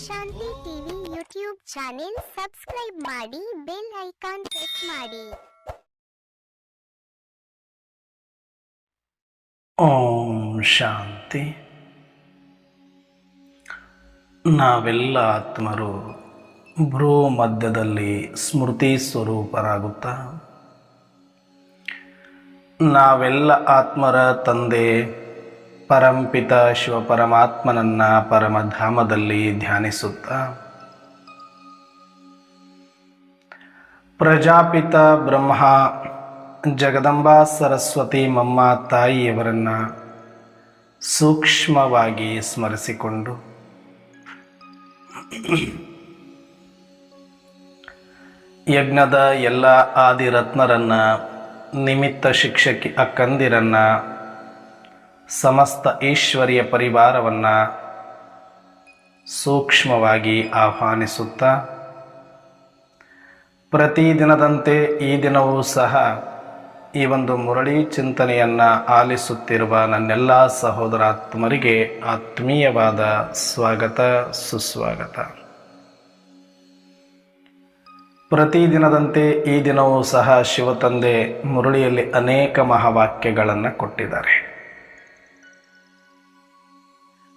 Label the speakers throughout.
Speaker 1: ಶಾಂತಿ TV YouTube channel subscribe ಮಾಡಿ, bell icon press ಮಾಡಿ.
Speaker 2: ಓಂ ಶಾಂತಿ. ನಾವೆಲ್ಲ ಆತ್ಮರು ಭ್ರೂ ಮಧ್ಯದಲ್ಲಿ ಸ್ಮೃತಿ ಸ್ವರೂಪರಾಗುತ್ತಾ ನಾವೆಲ್ಲ ಆತ್ಮರ ತಂದೆ ಪರಂಪಿತ ಶಿವಪರಮಾತ್ಮನನ್ನ ಪರಮಧಾಮದಲ್ಲಿ ಧ್ಯಾನಿಸುತ್ತಾ ಪ್ರಜಾಪಿತ ಬ್ರಹ್ಮ ಜಗದಂಬಾ ಸರಸ್ವತಿ ಮಮ್ಮ ತಾಯಿಯವರನ್ನ ಸೂಕ್ಷ್ಮವಾಗಿ ಸ್ಮರಿಸಿಕೊಂಡು ಯಜ್ಞದ ಎಲ್ಲ ಆದಿರತ್ನರನ್ನ, ನಿಮಿತ್ತ ಶಿಕ್ಷಕಿ ಅಕ್ಕಂದಿರನ್ನ, ಸಮಸ್ತ ಈಶ್ವರಿಯ ಪರಿವಾರವನ್ನು ಸೂಕ್ಷ್ಮವಾಗಿ ಆಹ್ವಾನಿಸುತ್ತಾ ಪ್ರತಿದಿನದಂತೆ ಈ ದಿನವೂ ಸಹ ಈ ಒಂದು ಮುರಳಿ ಚಿಂತನೆಯನ್ನು ಆಲಿಸುತ್ತಿರುವ ನನ್ನೆಲ್ಲ ಸಹೋದರಾತ್ಮರಿಗೆ ಆತ್ಮೀಯವಾದ ಸ್ವಾಗತ, ಸುಸ್ವಾಗತ. ಪ್ರತಿದಿನದಂತೆ ಈ ದಿನವೂ ಸಹ ಶಿವತಂದೆ ಮುರಳಿಯಲ್ಲಿ ಅನೇಕ ಮಹಾವಾಕ್ಯಗಳನ್ನು ಕೊಟ್ಟಿದ್ದಾರೆ.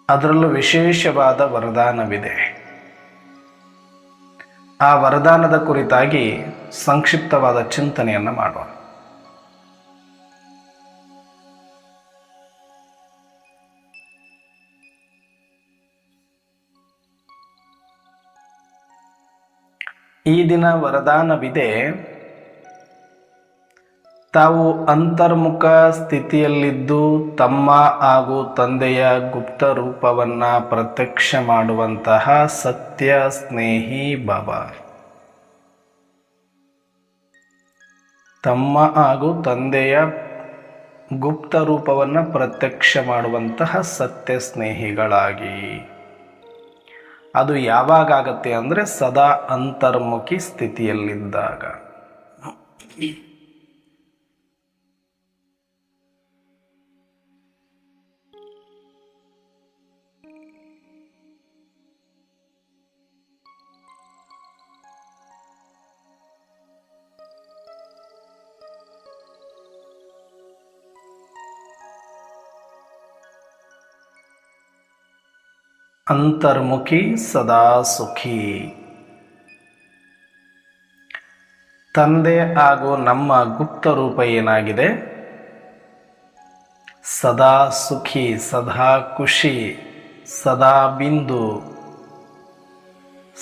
Speaker 2: ಅದರಲ್ಲೂ ವಿಶೇಷವಾದ ವರದಾನವಿದೆ. ಆ ವರದಾನದ ಕುರಿತಾಗಿ ಸಂಕ್ಷಿಪ್ತವಾದ ಚಿಂತನೆಯನ್ನು ಮಾಡೋಣ. ಈ ದಿನ ವರದಾನವಿದೆ, ತಾವು ಅಂತರ್ಮುಖ ಸ್ಥಿತಿಯಲ್ಲಿದ್ದು ತಮ್ಮ ಹಾಗೂ ತಂದೆಯ ಗುಪ್ತ ರೂಪವನ್ನು ಪ್ರತ್ಯಕ್ಷ ಮಾಡುವಂತಹ ಸತ್ಯ ಸ್ನೇಹಿ ಭವ. ತಮ್ಮ ಹಾಗೂ ತಂದೆಯ ಗುಪ್ತ ರೂಪವನ್ನು ಪ್ರತ್ಯಕ್ಷ ಮಾಡುವಂತಹ ಸತ್ಯ ಸ್ನೇಹಿಗಳಾಗಿ. ಅದು ಯಾವಾಗ ಆಗತ್ತೆ ಅಂದರೆ ಸದಾ ಅಂತರ್ಮುಖಿ ಸ್ಥಿತಿಯಲ್ಲಿದ್ದಾಗ. ಅಂತರ್ಮುಖಿ ಸದಾ ಸುಖಿ. ತಂದೆ ಹಾಗೂ ನಮ್ಮ ಗುಪ್ತ ರೂಪ ಏನಾಗಿದೆ, ಸದಾ ಸುಖಿ, ಸದಾ ಖುಷಿ, ಸದಾ ಬಿಂದು,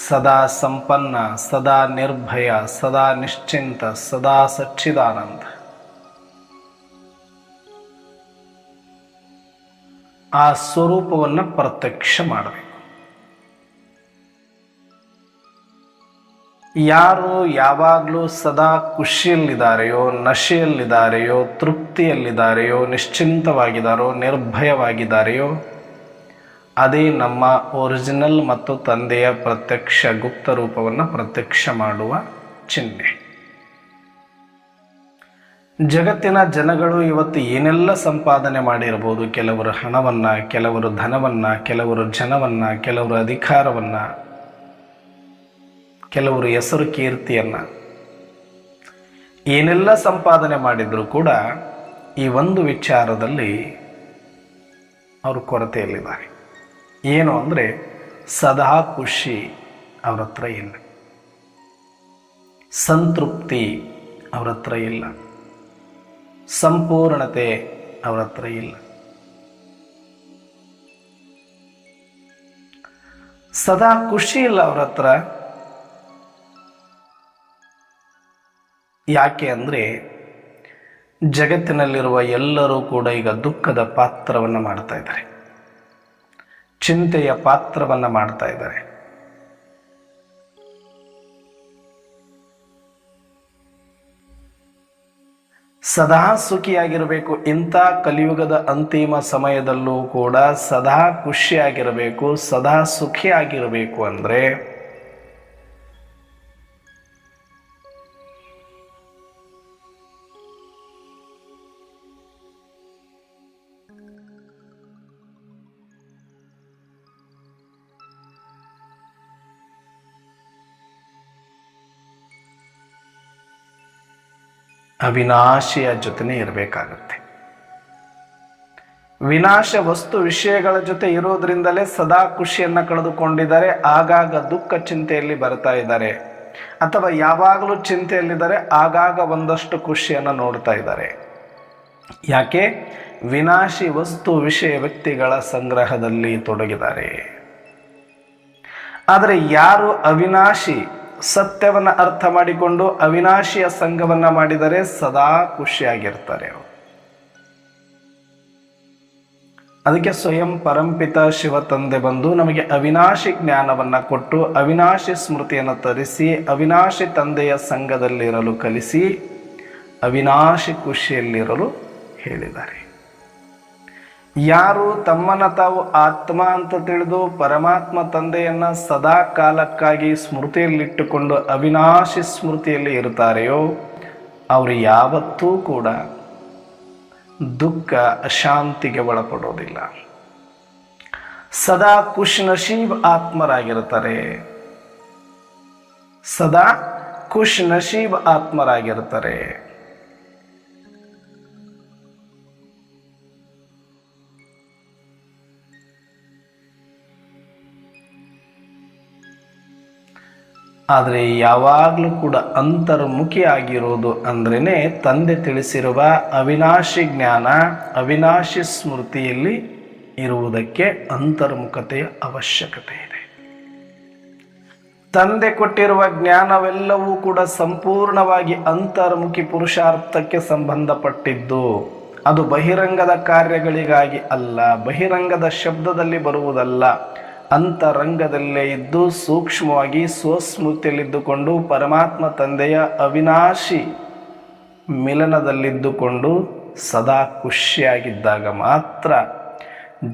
Speaker 2: ಸದಾ ಸಂಪನ್ನ, ಸದಾ ನಿರ್ಭಯ, ಸದಾ ನಿಶ್ಚಿಂತ, ಸದಾ ಸಚ್ಚಿದಾನಂದ. ಆ ಸ್ವರೂಪವನ್ನು ಪ್ರತ್ಯಕ್ಷ ಮಾಡಬೇಕು. ಯಾರು ಯಾವಾಗಲೂ ಸದಾ ಖುಷಿಯಲ್ಲಿದ್ದಾರೆಯೋ, ನಶೆಯಲ್ಲಿದ್ದಾರೆಯೋ, ತೃಪ್ತಿಯಲ್ಲಿದ್ದಾರೆಯೋ, ನಿಶ್ಚಿಂತವಾಗಿದ್ದಾರೋ, ನಿರ್ಭಯವಾಗಿದ್ದಾರೆಯೋ, ಅದೇ ನಮ್ಮ ಒರಿಜಿನಲ್ ಮತ್ತು ತಂದೆಯ ಪ್ರತ್ಯಕ್ಷ ಗುಪ್ತ ರೂಪವನ್ನು ಪ್ರತ್ಯಕ್ಷ ಮಾಡುವ ಚಿಹ್ನೆ. ಜಗತ್ತಿನ ಜನಗಳು ಇವತ್ತು ಏನೆಲ್ಲ ಸಂಪಾದನೆ ಮಾಡಿರ್ಬೋದು, ಕೆಲವರು ಹಣವನ್ನು, ಕೆಲವರು ಧನವನ್ನು, ಕೆಲವರು ಜನವನ್ನು, ಕೆಲವರು ಅಧಿಕಾರವನ್ನು, ಕೆಲವರು ಹೆಸರು ಕೀರ್ತಿಯನ್ನು, ಏನೆಲ್ಲ ಸಂಪಾದನೆ ಮಾಡಿದರೂ ಕೂಡ ಈ ಒಂದು ವಿಚಾರದಲ್ಲಿ ಅವರು ಕೊರತೆಯಲ್ಲಿದ್ದಾರೆ. ಏನು ಅಂದರೆ ಸದಾ ಖುಷಿ ಅವ್ರ ಹತ್ರ ಇಲ್ಲ, ಸಂತೃಪ್ತಿ ಅವ್ರ ಹತ್ರ ಇಲ್ಲ, ಸಂಪೂರ್ಣತೆ ಅವರ ಹತ್ರ ಇಲ್ಲ. ಸದಾ ಖುಷಿ ಇಲ್ಲ ಅವರ ಹತ್ರ. ಯಾಕೆ ಅಂದರೆ ಜಗತ್ತಿನಲ್ಲಿರುವ ಎಲ್ಲರೂ ಕೂಡ ಈಗ ದುಃಖದ ಪಾತ್ರವನ್ನು ಮಾಡ್ತಾ ಇದ್ದಾರೆ, ಚಿಂತೆಯ ಪಾತ್ರವನ್ನು ಮಾಡ್ತಾ ಇದ್ದಾರೆ. ಸದಾ ಸುಖಿಯಾಗಿರಬೇಕು. ಇಂಥ ಕಲಿಯುಗದ ಅಂತಿಮ ಸಮಯದಲ್ಲೂ ಕೂಡ ಸದಾ ಖುಷಿಯಾಗಿರಬೇಕು, ಸದಾ ಸುಖಿಯಾಗಿರಬೇಕು ಅಂದರೆ ಅವಿನಾಶಿಯ ಜೊತೆನೇ ಇರಬೇಕಾಗತ್ತೆ. ವಿನಾಶ ವಸ್ತು ವಿಷಯಗಳ ಜೊತೆ ಇರೋದ್ರಿಂದಲೇ ಸದಾ ಖುಷಿಯನ್ನು ಕಳೆದುಕೊಂಡಿದ್ದಾರೆ. ಆಗಾಗ ದುಃಖ ಚಿಂತೆಯಲ್ಲಿ ಬರ್ತಾ ಇದ್ದಾರೆ, ಅಥವಾ ಯಾವಾಗಲೂ ಚಿಂತೆಯಲ್ಲಿದ್ದಾರೆ, ಆಗಾಗ ಒಂದಷ್ಟು ಖುಷಿಯನ್ನು ನೋಡ್ತಾ ಇದ್ದಾರೆ. ಯಾಕೆ? ವಿನಾಶಿ ವಸ್ತು ವಿಷಯ ವ್ಯಕ್ತಿಗಳ ಸಂಗ್ರಹದಲ್ಲಿ ತೊಡಗಿದ್ದಾರೆ. ಆದರೆ ಯಾರು ಅವಿನಾಶಿ ಸತ್ಯವನ್ನು ಅರ್ಥ ಮಾಡಿಕೊಂಡು ಅವಿನಾಶಿಯ ಸಂಘವನ್ನು ಮಾಡಿದರೆ ಸದಾ ಖುಷಿಯಾಗಿರ್ತಾರೆ. ಅದಕ್ಕೆ ಸ್ವಯಂ ಪರಂಪಿತ ಶಿವ ತಂದೆ ಬಂದು ನಮಗೆ ಅವಿನಾಶಿ ಜ್ಞಾನವನ್ನು ಕೊಟ್ಟು ಅವಿನಾಶಿ ಸ್ಮೃತಿಯನ್ನು ತರಿಸಿ ಅವಿನಾಶಿ ತಂದೆಯ ಸಂಘದಲ್ಲಿರಲು ಕಲಿಸಿ ಅವಿನಾಶಿ ಖುಷಿಯಲ್ಲಿರಲು ಹೇಳಿದ್ದಾರೆ. ಯಾರು ತಮ್ಮನ್ನು ತಾವು ಆತ್ಮ ಅಂತ ತಿಳಿದು ಪರಮಾತ್ಮ ತಂದೆಯನ್ನ ಸದಾ ಕಾಲಕ್ಕಾಗಿ ಸ್ಮೃತಿಯಲ್ಲಿಟ್ಟುಕೊಂಡು ಅವಿನಾಶಿ ಸ್ಮೃತಿಯಲ್ಲಿ ಇರ್ತಾರೆಯೋ ಅವರು ಯಾವತ್ತೂ ಕೂಡ ದುಃಖ ಅಶಾಂತಿಗೆ ಒಳಪಡೋದಿಲ್ಲ. ಸದಾ ಖುಷ್ ನಶೀಬ್ ಆತ್ಮರಾಗಿರ್ತಾರೆ. ಸದಾ ಖುಷ್ ನಶೀಬ್ ಆತ್ಮರಾಗಿರ್ತಾರೆ. ಆದರೆ ಯಾವಾಗಲೂ ಕೂಡ ಅಂತರ್ಮುಖಿ ಆಗಿರೋದು ಅಂದ್ರೇ ತಂದೆ ತಿಳಿಸಿರುವ ಅವಿನಾಶಿ ಜ್ಞಾನ ಅವಿನಾಶಿ ಸ್ಮೃತಿಯಲ್ಲಿ ಇರುವುದಕ್ಕೆ ಅಂತರ್ಮುಖತೆಯ ಅವಶ್ಯಕತೆ ಇದೆ. ತಂದೆ ಕೊಟ್ಟಿರುವ ಜ್ಞಾನವೆಲ್ಲವೂ ಕೂಡ ಸಂಪೂರ್ಣವಾಗಿ ಅಂತರ್ಮುಖಿ ಪುರುಷಾರ್ಥಕ್ಕೆ ಸಂಬಂಧಪಟ್ಟಿದ್ದು. ಅದು ಬಹಿರಂಗದ ಕಾರ್ಯಗಳಿಗಾಗಿ ಅಲ್ಲ, ಬಹಿರಂಗದ ಶಬ್ದದಲ್ಲಿ ಬರುವುದಲ್ಲ. ಅಂತರಂಗದಲ್ಲೇ ಇದ್ದು ಸೂಕ್ಷ್ಮವಾಗಿ ಸ್ವಸ್ಮೃತಿಯಲ್ಲಿದ್ದುಕೊಂಡು ಪರಮಾತ್ಮ ತಂದೆಯ ಅವಿನಾಶಿ ಮಿಲನದಲ್ಲಿದ್ದುಕೊಂಡು ಸದಾ ಖುಷಿಯಾಗಿದ್ದಾಗ ಮಾತ್ರ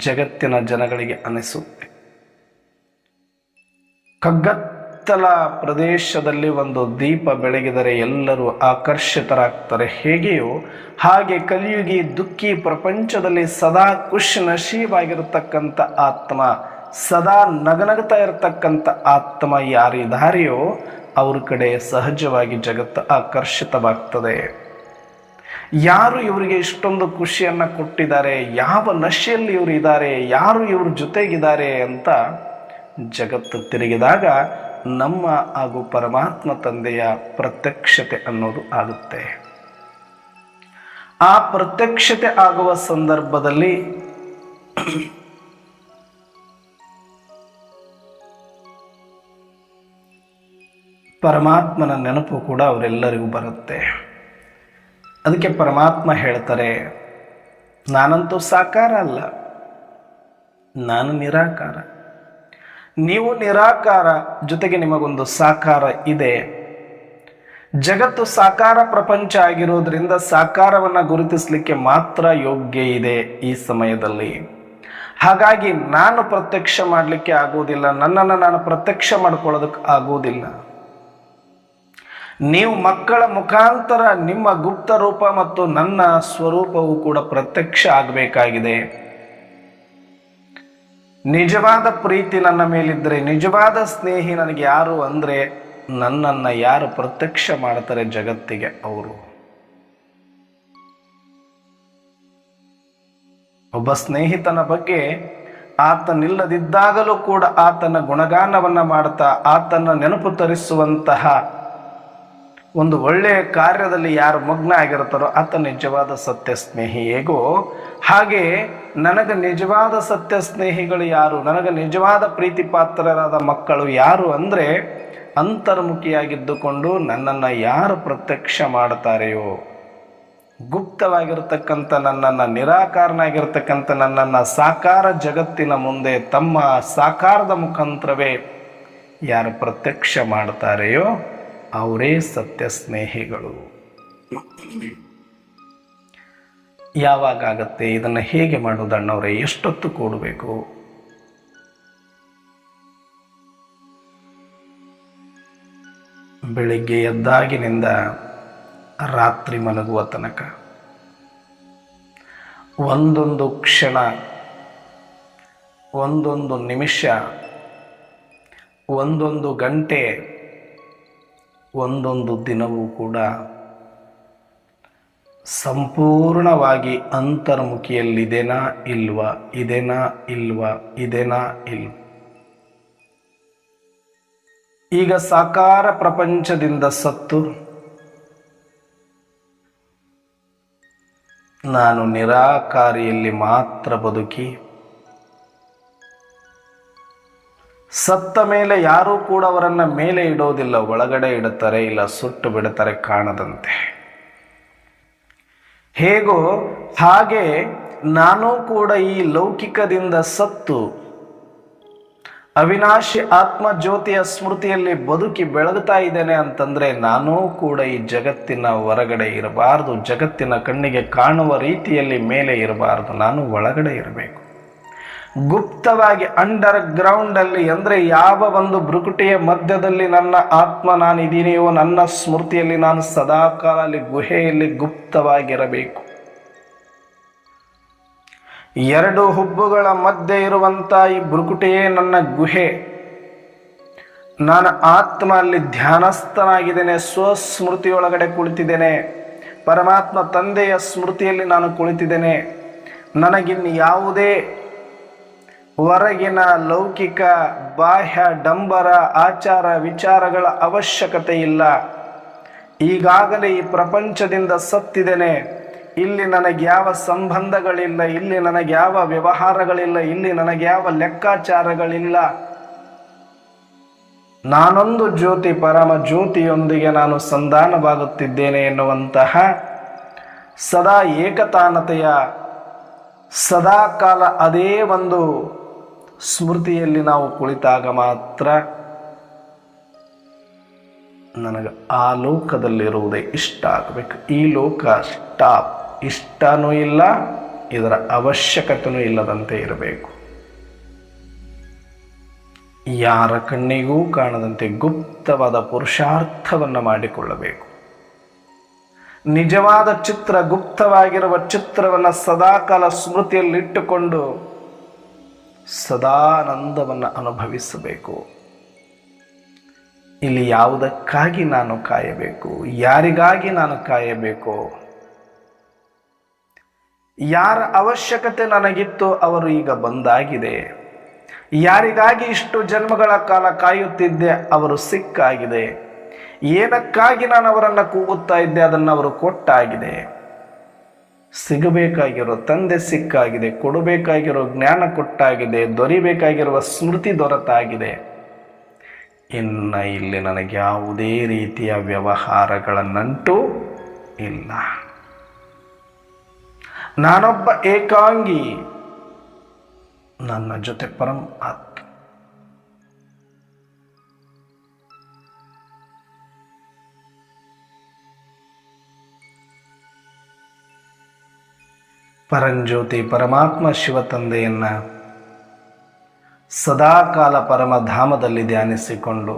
Speaker 2: ಜಗತ್ತಿನ ಜನಗಳಿಗೆ ಅನಿಸುತ್ತೆ. ಕಗ್ಗತ್ತಲ ಪ್ರದೇಶದಲ್ಲಿ ಒಂದು ದೀಪ ಬೆಳಗಿದರೆ ಎಲ್ಲರೂ ಆಕರ್ಷಿತರಾಗ್ತಾರೆ. ಹೇಗೆಯೋ ಹಾಗೆ ಕಲಿಯುಗಿ ದುಃಖಿ ಪ್ರಪಂಚದಲ್ಲಿ ಸದಾ ಖುಷ್ ನಶೀಬಾಗಿರತಕ್ಕಂಥ ಆತ್ಮ, ಸದಾ ನಗನಗ್ತಾ ಇರತಕ್ಕಂಥ ಆತ್ಮ ಯಾರಿದಾರೆಯೋ ಅವ್ರ ಕಡೆ ಸಹಜವಾಗಿ ಜಗತ್ತು ಆಕರ್ಷಿತವಾಗ್ತದೆ. ಯಾರು ಇವರಿಗೆ ಇಷ್ಟೊಂದು ಖುಷಿಯನ್ನು ಕೊಟ್ಟಿದ್ದಾರೆ, ಯಾವ ನಶೆಯಲ್ಲಿ ಇವರು ಇದ್ದಾರೆ, ಯಾರು ಇವ್ರ ಜೊತೆಗಿದ್ದಾರೆ ಅಂತ ಜಗತ್ತು ತಿರುಗಿದಾಗ ನಮ್ಮ ಹಾಗೂ ಪರಮಾತ್ಮ ತಂದೆಯ ಪ್ರತ್ಯಕ್ಷತೆ ಅನ್ನೋದು ಆಗುತ್ತೆ. ಆ ಪ್ರತ್ಯಕ್ಷತೆ ಆಗುವ ಸಂದರ್ಭದಲ್ಲಿ ಪರಮಾತ್ಮನ ನೆನಪು ಕೂಡ ಅವರೆಲ್ಲರಿಗೂ ಬರುತ್ತೆ. ಅದಕ್ಕೆ ಪರಮಾತ್ಮ ಹೇಳ್ತಾರೆ, ನಾನಂತೂ ಸಾಕಾರ ಅಲ್ಲ, ನಾನು ನಿರಾಕಾರ. ನೀವು ನಿರಾಕಾರ, ಜೊತೆಗೆ ನಿಮಗೊಂದು ಸಾಕಾರ ಇದೆ. ಜಗತ್ತು ಸಾಕಾರ ಪ್ರಪಂಚ ಆಗಿರೋದ್ರಿಂದ ಸಾಕಾರವನ್ನು ಗುರುತಿಸಲಿಕ್ಕೆ ಮಾತ್ರ ಯೋಗ್ಯ ಇದೆ ಈ ಸಮಯದಲ್ಲಿ. ಹಾಗಾಗಿ ನಾನು ಪ್ರತ್ಯಕ್ಷ ಮಾಡಲಿಕ್ಕೆ ಆಗೋದಿಲ್ಲ, ನನ್ನನ್ನು ನಾನು ಪ್ರತ್ಯಕ್ಷ ಮಾಡ್ಕೊಳ್ಳೋದಕ್ಕೆ ಆಗೋದಿಲ್ಲ. ನೀವು ಮಕ್ಕಳ ಮುಖಾಂತರ ನಿಮ್ಮ ಗುಪ್ತ ರೂಪ ಮತ್ತು ನನ್ನ ಸ್ವರೂಪವು ಕೂಡ ಪ್ರತ್ಯಕ್ಷ ಆಗಬೇಕಾಗಿದೆ. ನಿಜವಾದ ಪ್ರೀತಿ ನನ್ನ ಮೇಲಿದ್ದರೆ, ನಿಜವಾದ ಸ್ನೇಹಿ ನನಗೆ ಯಾರು ಅಂದರೆ ನನ್ನನ್ನು ಯಾರು ಪ್ರತ್ಯಕ್ಷ ಮಾಡ್ತಾರೆ ಜಗತ್ತಿಗೆ ಅವರು. ಒಬ್ಬ ಸ್ನೇಹಿತನ ಬಗ್ಗೆ ಆತನಿಲ್ಲದಿದ್ದಾಗಲೂ ಕೂಡ ಆತನ ಗುಣಗಾನವನ್ನು ಮಾಡ್ತಾ ಆತನ ನೆನಪು ತರಿಸುವಂತಹ ಒಂದು ಒಳ್ಳೆಯ ಕಾರ್ಯದಲ್ಲಿ ಯಾರು ಮಗ್ನ ಆಗಿರ್ತಾರೋ ಆತ ನಿಜವಾದ ಸತ್ಯ ಸ್ನೇಹಿ. ಹೇಗೋ ಹಾಗೆ ನನಗೆ ನಿಜವಾದ ಸತ್ಯ ಸ್ನೇಹಿಗಳು ಯಾರು, ನನಗೆ ನಿಜವಾದ ಪ್ರೀತಿ ಪಾತ್ರರಾದ ಮಕ್ಕಳು ಯಾರು ಅಂದರೆ ಅಂತರ್ಮುಖಿಯಾಗಿದ್ದುಕೊಂಡು ನನ್ನನ್ನು ಯಾರು ಪ್ರತ್ಯಕ್ಷ ಮಾಡ್ತಾರೆಯೋ, ಗುಪ್ತವಾಗಿರ್ತಕ್ಕಂಥ ನನ್ನನ್ನು, ನಿರಾಕಾರನಾಗಿರ್ತಕ್ಕಂಥ ನನ್ನನ್ನು ಸಾಕಾರ ಜಗತ್ತಿನ ಮುಂದೆ ತಮ್ಮ ಸಾಕಾರದ ಮುಖಾಂತರವೇ ಯಾರು ಪ್ರತ್ಯಕ್ಷ ಮಾಡ್ತಾರೆಯೋ ಅವರೇ ಸತ್ಯ ಸ್ನೇಹಿಗಳು. ಯಾವಾಗ ಆಗತ್ತೆ ಇದನ್ನು? ಹೇಗೆ ಮಾಡೋದಣ್ಣವರೇ? ಎಷ್ಟೊತ್ತು ಕೂಡಬೇಕು? ಬೆಳಿಗ್ಗೆ ಎದ್ದಾಗಿನಿಂದ ರಾತ್ರಿ ಮಲಗುವ ತನಕ ಒಂದೊಂದು ಕ್ಷಣ, ಒಂದೊಂದು ನಿಮಿಷ, ಒಂದೊಂದು ಗಂಟೆ, ಒಂದೊಂದು ದಿನವೂ ಕೂಡ ಸಂಪೂರ್ಣವಾಗಿ ಅಂತರ್ಮುಖಿಯಲ್ಲಿದೆನಾ ಇಲ್ವಾ, ಇದೆನಾ ಇಲ್ವಾ, ಇದೆನಾ ಇಲ್ವಾ. ಈಗ ಸಾಕಾರ ಪ್ರಪಂಚದಿಂದ ಸತ್ತು ನಾನು ನಿರಾಕಾರಿಯಲ್ಲಿ ಮಾತ್ರ ಬದುಕಿ, ಸತ್ತ ಮೇಲೆ ಯಾರೂ ಕೂಡ ಅವರನ್ನ ಮೇಲೆ ಇಡೋದಿಲ್ಲ, ಒಳಗಡೆ ಇಡುತ್ತಾರೆ, ಇಲ್ಲ ಸುಟ್ಟು ಬಿಡುತ್ತಾರೆ ಕಾಣದಂತೆ. ಹೇಗೋ ಹಾಗೆ ನಾನು ಕೂಡ ಈ ಲೌಕಿಕದಿಂದ ಸತ್ತು ಅವಿನಾಶಿ ಆತ್ಮ ಜ್ಯೋತಿಯ ಸ್ಮೃತಿಯಲ್ಲಿ ಬದುಕಿ ಬೆಳಗುತ್ತಾ ಇದ್ದೇನೆ ಅಂತಂದ್ರೆ ನಾನೂ ಕೂಡ ಈ ಜಗತ್ತಿನ ಹೊರಗಡೆ ಇರಬಾರದು, ಜಗತ್ತಿನ ಕಣ್ಣಿಗೆ ಕಾಣುವ ರೀತಿಯಲ್ಲಿ ಮೇಲೆ ಇರಬಾರದು, ನಾನು ಒಳಗಡೆ ಇರಬೇಕು. ಗುಪ್ತವಾಗಿ ಅಂಡರ್ ಗ್ರೌಂಡ್ ಅಲ್ಲಿ, ಅಂದ್ರೆ ಯಾವ ಒಂದು ಭ್ರುಕುಟಿಯ ಮಧ್ಯದಲ್ಲಿ ನನ್ನ ಆತ್ಮ ನಾನಿದೀನಿಯೋ, ನನ್ನ ಸ್ಮೃತಿಯಲ್ಲಿ ನಾನು ಸದಾಕಾಲ ಅಲ್ಲಿ ಗುಹೆಯಲ್ಲಿ ಗುಪ್ತವಾಗಿರಬೇಕು. ಎರಡು ಹುಬ್ಬುಗಳ ಮಧ್ಯೆ ಇರುವಂತ ಈ ಭ್ರುಕುಟಿಯೇ ನನ್ನ ಗುಹೆ. ನಾನು ಆತ್ಮ ಅಲ್ಲಿ ಧ್ಯಾನಸ್ಥನಾಗಿದ್ದೇನೆ, ಸ್ವಸ್ಮೃತಿಯೊಳಗಡೆ ಕುಳಿತಿದ್ದೇನೆ, ಪರಮಾತ್ಮ ತಂದೆಯ ಸ್ಮೃತಿಯಲ್ಲಿ ನಾನು ಕುಳಿತಿದ್ದೇನೆ. ನನಗಿನ್ನು ಯಾವುದೇ ಹೊರಗಿನ ಲೌಕಿಕ ಬಾಹ್ಯ ಡಂಬರ ಆಚಾರ ವಿಚಾರಗಳ ಅವಶ್ಯಕತೆ ಇಲ್ಲ. ಈಗಾಗಲೇ ಈ ಪ್ರಪಂಚದಿಂದ ಸತ್ತಿದ್ದೇನೆ. ಇಲ್ಲಿ ನನಗೆ ಯಾವ ಸಂಬಂಧಗಳಿಲ್ಲ, ಇಲ್ಲಿ ನನಗೆ ಯಾವ ವ್ಯವಹಾರಗಳಿಲ್ಲ, ಇಲ್ಲಿ ನನಗೆ ಯಾವ ಲೆಕ್ಕಾಚಾರಗಳಿಲ್ಲ. ನಾನೊಂದು ಜ್ಯೋತಿ, ಪರಮ ಜ್ಯೋತಿಯೊಂದಿಗೆ ನಾನು ಸಂಧಾನವಾಗುತ್ತಿದ್ದೇನೆ ಎನ್ನುವಂತಹ ಸದಾ ಏಕತಾನತೆಯ ಸದಾಕಾಲ ಅದೇ ಒಂದು ಸ್ಮೃತಿಯಲ್ಲಿ ನಾವು ಕುಳಿತಾಗ ಮಾತ್ರ ನನಗೆ ಆ ಲೋಕದಲ್ಲಿರುವುದೇ ಇಷ್ಟ ಆಗಬೇಕು. ಈ ಲೋಕ ಸ್ಟಾಪ್, ಇಷ್ಟನೂ ಇಲ್ಲ, ಇದರ ಅವಶ್ಯಕತೆಯೂ ಇಲ್ಲದಂತೆ ಇರಬೇಕು. ಯಾರ ಕಣ್ಣಿಗೂ ಕಾಣದಂತೆ ಗುಪ್ತವಾದ ಪುರುಷಾರ್ಥವನ್ನು ಮಾಡಿಕೊಳ್ಳಬೇಕು. ನಿಜವಾದ ಚಿತ್ರ, ಗುಪ್ತವಾಗಿರುವ ಚಿತ್ರವನ್ನು ಸದಾಕಾಲ ಸ್ಮೃತಿಯಲ್ಲಿಟ್ಟುಕೊಂಡು ಸದಾನಂದವನ್ನು ಅನುಭವಿಸಬೇಕು. ಇಲ್ಲಿ ಯಾವುದಕ್ಕಾಗಿ ನಾನು ಕಾಯಬೇಕು, ಯಾರಿಗಾಗಿ ನಾನು ಕಾಯಬೇಕು, ಯಾರ ಅವಶ್ಯಕತೆ ನನಗಿತ್ತು ಅವರು ಈಗ ಬಂದಾಗಿದೆ, ಯಾರಿಗಾಗಿ ಇಷ್ಟು ಜನ್ಮಗಳ ಕಾಲ ಕಾಯುತ್ತಿದ್ದೆ ಅವರು ಸಿಕ್ಕಾಗಿದೆ, ಏನಕ್ಕಾಗಿ ನಾನು ಅವರನ್ನು ಕೂಗುತ್ತಾ ಇದ್ದೆ ಅದನ್ನು ಅವರು ಕೊಟ್ಟಾಗಿದೆ, ಸಿಗಬೇಕಾಗಿರೋ ತಂದೆ ಸಿಕ್ಕಾಗಿದೆ, ಕೊಡಬೇಕಾಗಿರೋ ಜ್ಞಾನ ಕೊಟ್ಟಾಗಿದೆ, ದೊರಿಬೇಕಾಗಿರುವ ಸ್ಮೃತಿ ದೊರೆತಾಗಿದೆ. ಇನ್ನು ಇಲ್ಲಿ ನನಗೆ ಯಾವುದೇ ರೀತಿಯ ವ್ಯವಹಾರಗಳ ನಂಟು ಇಲ್ಲ. ನಾನೊಬ್ಬ ಏಕಾಂಗಿ, ನನ್ನ ಜೊತೆ ಪರಮಾತ್ಮ. ಪರಂಜ್ಯೋತಿ ಪರಮಾತ್ಮ ಶಿವ ತಂದೆಯನ್ನ ಸದಾಕಾಲ ಪರಮಧಾಮದಲ್ಲಿ ಧ್ಯಾನಿಸಿಕೊಂಡು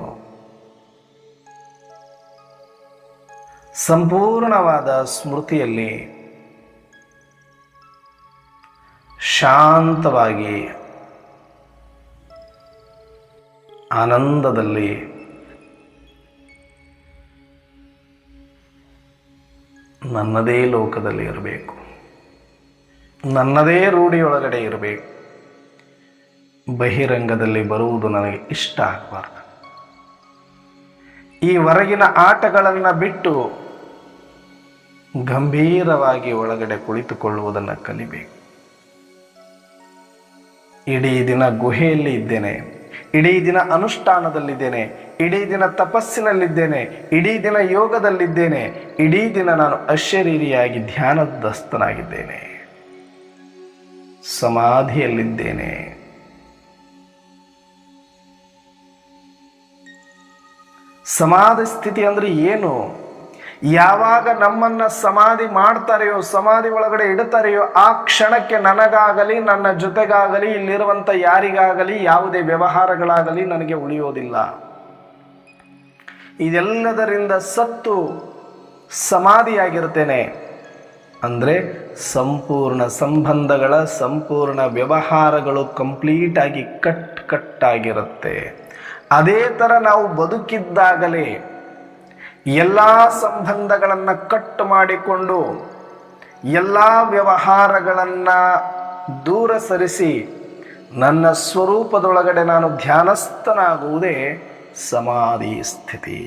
Speaker 2: ಸಂಪೂರ್ಣವಾದ ಸ್ಮೃತಿಯಲ್ಲಿ ಶಾಂತವಾಗಿ ಆನಂದದಲ್ಲಿ ನನ್ನದೇ ಲೋಕದಲ್ಲಿ ಇರಬೇಕು, ನನ್ನದೇ ರೂಢಿಯೊಳಗಡೆ ಇರಬೇಕು. ಬಹಿರಂಗದಲ್ಲಿ ಬರುವುದು ನನಗೆ ಇಷ್ಟ ಆಗಬಾರ್ದು. ಈ ಹೊರಗಿನ ಆಟಗಳನ್ನು ಬಿಟ್ಟು ಗಂಭೀರವಾಗಿ ಒಳಗಡೆ ಕುಳಿತುಕೊಳ್ಳುವುದನ್ನು ಕಲಿಬೇಕು. ಇಡೀ ದಿನ ಗುಹೆಯಲ್ಲಿ ಇದ್ದೇನೆ, ಇಡೀ ದಿನ ಅನುಷ್ಠಾನದಲ್ಲಿದ್ದೇನೆ, ಇಡೀ ದಿನ ತಪಸ್ಸಿನಲ್ಲಿದ್ದೇನೆ, ಇಡೀ ದಿನ ಯೋಗದಲ್ಲಿದ್ದೇನೆ, ಇಡೀ ದಿನ ನಾನು ಅಶರೀರಿಯಾಗಿ ಧ್ಯಾನದಸ್ಥನಾಗಿದ್ದೇನೆ, ಸಮಾಧಿಯಲ್ಲಿದ್ದೇನೆ. ಸಮಾಧಿ ಸ್ಥಿತಿ ಅಂದ್ರೆ ಏನು? ಯಾವಾಗ ನಮ್ಮನ್ನ ಸಮಾಧಿ ಮಾಡ್ತಾರೆಯೋ, ಸಮಾಧಿ ಒಳಗಡೆ ಇಡುತ್ತಾರೆಯೋ, ಆ ಕ್ಷಣಕ್ಕೆ ನನಗಾಗಲಿ ನನ್ನ ಜೊತೆಗಾಗಲಿ ಇಲ್ಲಿರುವಂಥ ಯಾರಿಗಾಗಲಿ ಯಾವುದೇ ವ್ಯವಹಾರಗಳಾಗಲಿ ನನಗೆ ಉಳಿಯೋದಿಲ್ಲ. ಇದೆಲ್ಲದರಿಂದ ಸತ್ತು ಸಮಾಧಿಯಾಗಿರ್ತೇನೆ. ಅಂದರೆ ಸಂಪೂರ್ಣ ಸಂಬಂಧಗಳ ಸಂಪೂರ್ಣ ವ್ಯವಹಾರಗಳು ಕಂಪ್ಲೀಟ್ ಆಗಿ ಕಟ್ಟಾಗಿರುತ್ತೆ. ಅದೇ ಥರ ನಾವು ಬದುಕಿದ್ದಾಗಲೇ ಎಲ್ಲ ಸಂಬಂಧಗಳನ್ನು ಕಟ್ ಮಾಡಿಕೊಂಡು ಎಲ್ಲ ವ್ಯವಹಾರಗಳನ್ನು ದೂರ ಸರಿಸಿ ನನ್ನ ಸ್ವರೂಪದೊಳಗಡೆ ನಾನು ಧ್ಯಾನಸ್ಥನಾಗುವುದೇ ಸಮಾಧಿ ಸ್ಥಿತಿ.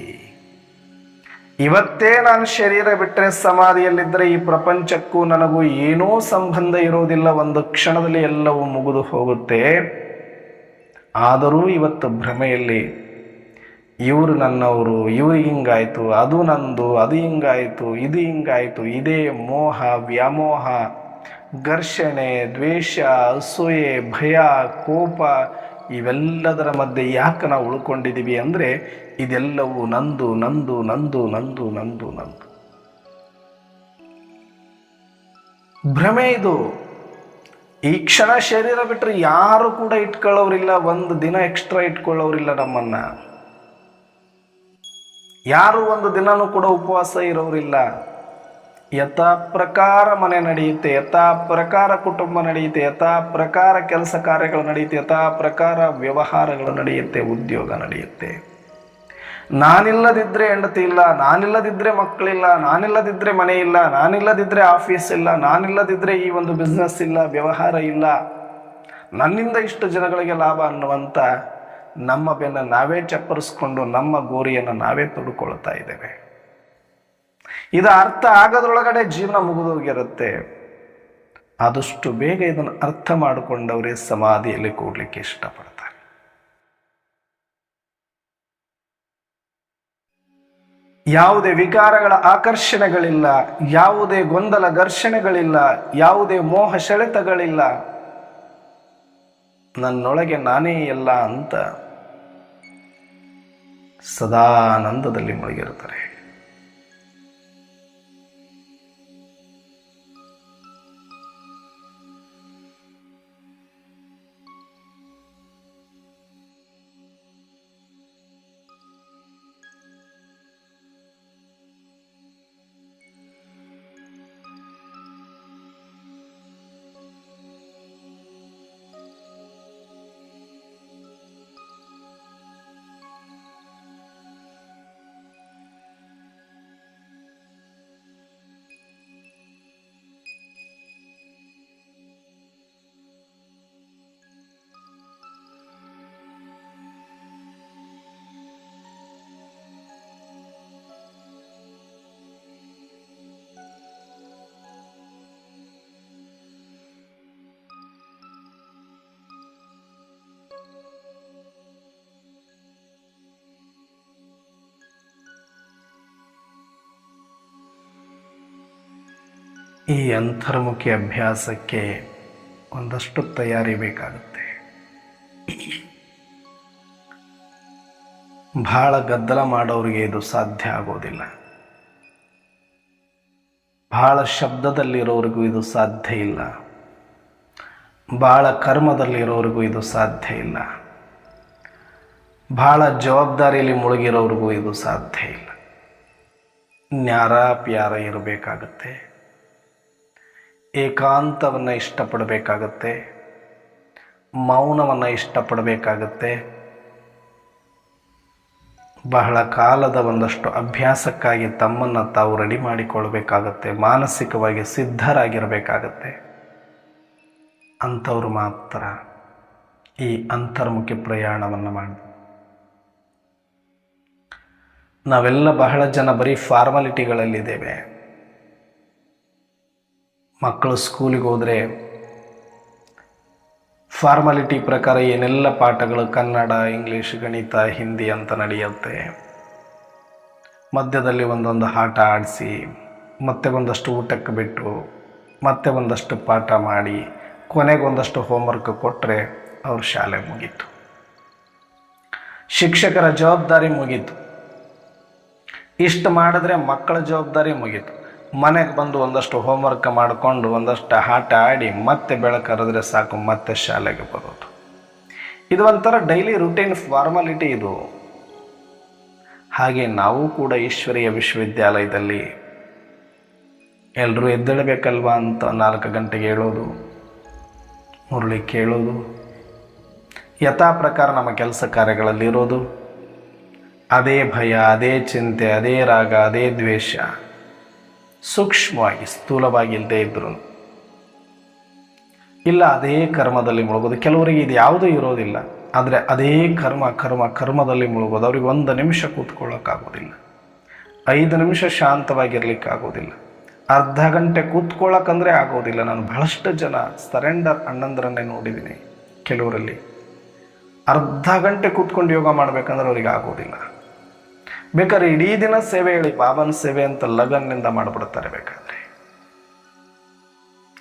Speaker 2: ಇವತ್ತೇ ನಾನು ಶರೀರ ಬಿಟ್ಟರೆ ಸಮಾಧಿಯಲ್ಲಿದ್ದರೆ ಈ ಪ್ರಪಂಚಕ್ಕೂ ನನಗೂ ಏನೂ ಸಂಬಂಧ ಇರೋದಿಲ್ಲ, ಒಂದು ಕ್ಷಣದಲ್ಲಿ ಎಲ್ಲವೂ ಮುಗಿದು ಹೋಗುತ್ತೆ. ಆದರೂ ಇವತ್ತು ಭ್ರಮೆಯಲ್ಲಿ ಇವರು ನನ್ನವರು, ಇವ್ರಿಗೆ ಹಿಂಗಾಯಿತು, ಅದು ನಂದು, ಅದು ಹಿಂಗಾಯಿತು, ಇದು ಹಿಂಗಾಯಿತು, ಇದೇ ಮೋಹ, ವ್ಯಾಮೋಹ, ಘರ್ಷಣೆ, ದ್ವೇಷ, ಅಸೂಯೆ, ಭಯ, ಕೋಪ ಇವೆಲ್ಲದರ ಮಧ್ಯೆ ಯಾಕೆ ನಾವು ಉಳ್ಕೊಂಡಿದ್ದೀವಿ ಅಂದರೆ ಇದೆಲ್ಲವೂ ನಂದು ನಂದು ನಂದು ನಂದು ನಂದು ನಂದು ಭ್ರಮೆ. ಇದು ಈ ಕ್ಷಣ ಶರೀರ ಬಿಟ್ಟರೆ ಯಾರು ಕೂಡ ಇಟ್ಕೊಳ್ಳೋರಿಲ್ಲ, ಒಂದು ದಿನ ಎಕ್ಸ್ಟ್ರಾ ಇಟ್ಕೊಳ್ಳೋರಿಲ್ಲ. ನಮ್ಮನ್ನ ಯಾರು ಒಂದು ದಿನನೂ ಕೂಡ ಉಪವಾಸ ಇರೋರಿಲ್ಲ. ಯಥಾ ಪ್ರಕಾರ ಮನೆ ನಡೆಯುತ್ತೆ, ಯಥಾ ಪ್ರಕಾರ ಕುಟುಂಬ ನಡೆಯುತ್ತೆ, ಯಥಾ ಪ್ರಕಾರ ಕೆಲಸ ಕಾರ್ಯಗಳು ನಡೆಯುತ್ತೆ, ಯಥಾ ಪ್ರಕಾರ ವ್ಯವಹಾರಗಳು ನಡೆಯುತ್ತೆ, ಉದ್ಯೋಗ ನಡೆಯುತ್ತೆ. ನಾನಿಲ್ಲದಿದ್ದರೆ ಹೆಂಡತಿ ಇಲ್ಲ, ನಾನಿಲ್ಲದಿದ್ದರೆ ಮಕ್ಕಳಿಲ್ಲ, ನಾನಿಲ್ಲದಿದ್ದರೆ ಮನೆ ಇಲ್ಲ, ನಾನಿಲ್ಲದಿದ್ದರೆ ಆಫೀಸ್ ಇಲ್ಲ, ನಾನಿಲ್ಲದಿದ್ದರೆ ಈ ಒಂದು ಬಿಸ್ನೆಸ್ ಇಲ್ಲ, ವ್ಯವಹಾರ ಇಲ್ಲ, ನನ್ನಿಂದ ಇಷ್ಟು ಜನಗಳಿಗೆ ಲಾಭ ಅನ್ನುವಂಥ ನಮ್ಮ ಬೆನ್ನ ನಾವೇ ಚಪ್ಪರಿಸ್ಕೊಂಡು ನಮ್ಮ ಗೋರಿಯನ್ನು ನಾವೇ ತೊಡ್ಕೊಳ್ತಾ ಇದ್ದೇವೆ. ಇದು ಅರ್ಥ ಆಗೋದ್ರೊಳಗಡೆ ಜೀವನ ಮುಗಿದೋಗಿರುತ್ತೆ. ಆದಷ್ಟು ಬೇಗ ಇದನ್ನು ಅರ್ಥ ಮಾಡಿಕೊಂಡವರೇ ಸಮಾಧಿಯಲ್ಲಿ ಕೂಡ್ಲಿಕ್ಕೆ ಇಷ್ಟಪಡ್ತಾರೆ. ಯಾವುದೇ ವಿಕಾರಗಳ ಆಕರ್ಷಣೆಗಳಿಲ್ಲ, ಯಾವುದೇ ಗೊಂದಲ ಘರ್ಷಣೆಗಳಿಲ್ಲ, ಯಾವುದೇ ಮೋಹ ಸೆಳೆತಗಳಿಲ್ಲ. ನನ್ನೊಳಗೆ ನಾನೇ ಎಲ್ಲ ಅಂತ ಸದಾನಂದದಲ್ಲಿ ಮುಳುಗಿರುತ್ತಾರೆ. ಈ ಅಂತರ್ಮುಖಿ ಅಭ್ಯಾಸಕ್ಕೆ ಒಂದಷ್ಟು ತಯಾರಿ ಬೇಕಾಗುತ್ತೆ. ಬಹಳ ಗದ್ದಲ ಮಾಡೋರಿಗೆ ಇದು ಸಾಧ್ಯ ಆಗೋದಿಲ್ಲ. ಬಹಳ ಶಬ್ದದಲ್ಲಿರೋರಿಗೂ ಇದು ಸಾಧ್ಯ ಇಲ್ಲ. ಬಹಳ ಕರ್ಮದಲ್ಲಿರೋರಿಗೂ ಇದು ಸಾಧ್ಯ ಇಲ್ಲ. ಬಹಳ ಜವಾಬ್ದಾರಿಯಲ್ಲಿ ಮುಳುಗಿರೋರಿಗೂ ಇದು ಸಾಧ್ಯ ಇಲ್ಲ. ನ್ಯಾರ ಪ್ಯಾರ ಇರಬೇಕಾಗತ್ತೆ. ಏಕಾಂತವನ್ನು ಇಷ್ಟಪಡಬೇಕಾಗತ್ತೆ. ಮೌನವನ್ನು ಇಷ್ಟಪಡಬೇಕಾಗತ್ತೆ. ಬಹಳ ಕಾಲದ ಒಂದಷ್ಟು ಅಭ್ಯಾಸಕ್ಕಾಗಿ ತಮ್ಮನ್ನು ತಾವು ರೆಡಿ ಮಾಡಿಕೊಳ್ಬೇಕಾಗತ್ತೆ. ಮಾನಸಿಕವಾಗಿ ಸಿದ್ಧರಾಗಿರಬೇಕಾಗತ್ತೆ. ಅಂಥವ್ರು ಮಾತ್ರ ಈ ಅಂತರ್ಮುಖಿ ಪ್ರಯಾಣವನ್ನು ಮಾಡಿ. ನಾವೆಲ್ಲ ಬಹಳ ಜನ ಬರೀ ಫಾರ್ಮಾಲಿಟಿಗಳಲ್ಲಿದ್ದೇವೆ. ಮಕ್ಕಳು ಸ್ಕೂಲಿಗೆ ಹೋದರೆ ಫಾರ್ಮಾಲಿಟಿ ಪ್ರಕಾರ ಏನೆಲ್ಲ ಪಾಠಗಳು ಕನ್ನಡ, ಇಂಗ್ಲೀಷ್, ಗಣಿತ, ಹಿಂದಿ ಅಂತ ನಡೆಯುತ್ತೆ. ಮಧ್ಯದಲ್ಲಿ ಒಂದೊಂದು ಆಟ ಆಡಿಸಿ, ಮತ್ತೆ ಒಂದಷ್ಟು ಊಟಕ್ಕೆ ಬಿಟ್ಟು, ಮತ್ತೆ ಒಂದಷ್ಟು ಪಾಠ ಮಾಡಿ, ಕೊನೆಗೆ ಒಂದಷ್ಟು ಹೋಮ್ವರ್ಕ್ ಕೊಟ್ಟರೆ ಅವ್ರ ಶಾಲೆ ಮುಗೀತು. ಶಿಕ್ಷಕರ ಜವಾಬ್ದಾರಿ ಮುಗೀತು. ಇಷ್ಟು ಮಾಡಿದ್ರೆ ಮಕ್ಕಳ ಜವಾಬ್ದಾರಿ ಮುಗೀತು. ಮನೆಗೆ ಬಂದು ಒಂದಷ್ಟು ಹೋಮ್ವರ್ಕ್ ಮಾಡಿಕೊಂಡು ಒಂದಷ್ಟು ಆಟ ಆಡಿ ಮತ್ತೆ ಬೆಳಕರಿದ್ರೆ ಸಾಕು, ಮತ್ತೆ ಶಾಲೆಗೆ ಬರೋದು. ಇದು ಒಂಥರ ಡೈಲಿ ರುಟೀನ್ ಫಾರ್ಮಾಲಿಟಿ ಇದು. ಹಾಗೆ ನಾವು ಕೂಡ ಈಶ್ವರೀಯ ವಿಶ್ವವಿದ್ಯಾಲಯದಲ್ಲಿ ಎಲ್ಲರೂ ಎದ್ದೇಳಬೇಕಲ್ವಾ ಅಂತ 4 ಗಂಟೆಗೆ ಹೇಳೋದು, ಮುರಳಿ ಕೇಳೋದು, ಯಥಾ ಪ್ರಕಾರ ನಮ್ಮ ಕೆಲಸ ಕಾರ್ಯಗಳಲ್ಲಿರೋದು, ಅದೇ ಭಯ, ಅದೇ ಚಿಂತೆ, ಅದೇ ರಾಗ, ಅದೇ ದ್ವೇಷ, ಸೂಕ್ಷ್ಮವಾಗಿ ಸ್ಥೂಲವಾಗಿ ಇಲ್ಲದೆ ಇದ್ರು ಇಲ್ಲ ಅದೇ ಕರ್ಮದಲ್ಲಿ ಮುಳುಗೋದು. ಕೆಲವರಿಗೆ ಇದು ಯಾವುದೂ ಇರೋದಿಲ್ಲ, ಆದರೆ ಅದೇ ಕರ್ಮದಲ್ಲಿ ಮುಳುಗೋದು. ಅವ್ರಿಗೆ 1 ನಿಮಿಷ ಕೂತ್ಕೊಳ್ಳೋಕ್ಕಾಗೋದಿಲ್ಲ, 5 ನಿಮಿಷ ಶಾಂತವಾಗಿರ್ಲಿಕ್ಕಾಗೋದಿಲ್ಲ, ಅರ್ಧ ಗಂಟೆ ಕೂತ್ಕೊಳ್ಳೋಕ್ಕಂದ್ರೆ ಆಗೋದಿಲ್ಲ. ನಾನು ಬಹಳಷ್ಟು ಜನ ಸರೆಂಡರ್ ಅಣ್ಣಂದ್ರನ್ನೇ ನೋಡಿದ್ದೀನಿ. ಕೆಲವರಲ್ಲಿ ಅರ್ಧ ಗಂಟೆ ಕೂತ್ಕೊಂಡು ಯೋಗ ಮಾಡ್ಬೇಕಂದ್ರೆ ಅವ್ರಿಗೆ ಆಗೋದಿಲ್ಲ. ಬೇಕಾದ್ರೆ ಇಡೀ ದಿನ ಸೇವೆ ಹೇಳಿ, ಬಾಬನ ಸೇವೆ ಅಂತ ಲಗನ್ನಿಂದ ಮಾಡಿಬಿಡ್ತಾರೆ ಬೇಕಾದ್ರೆ.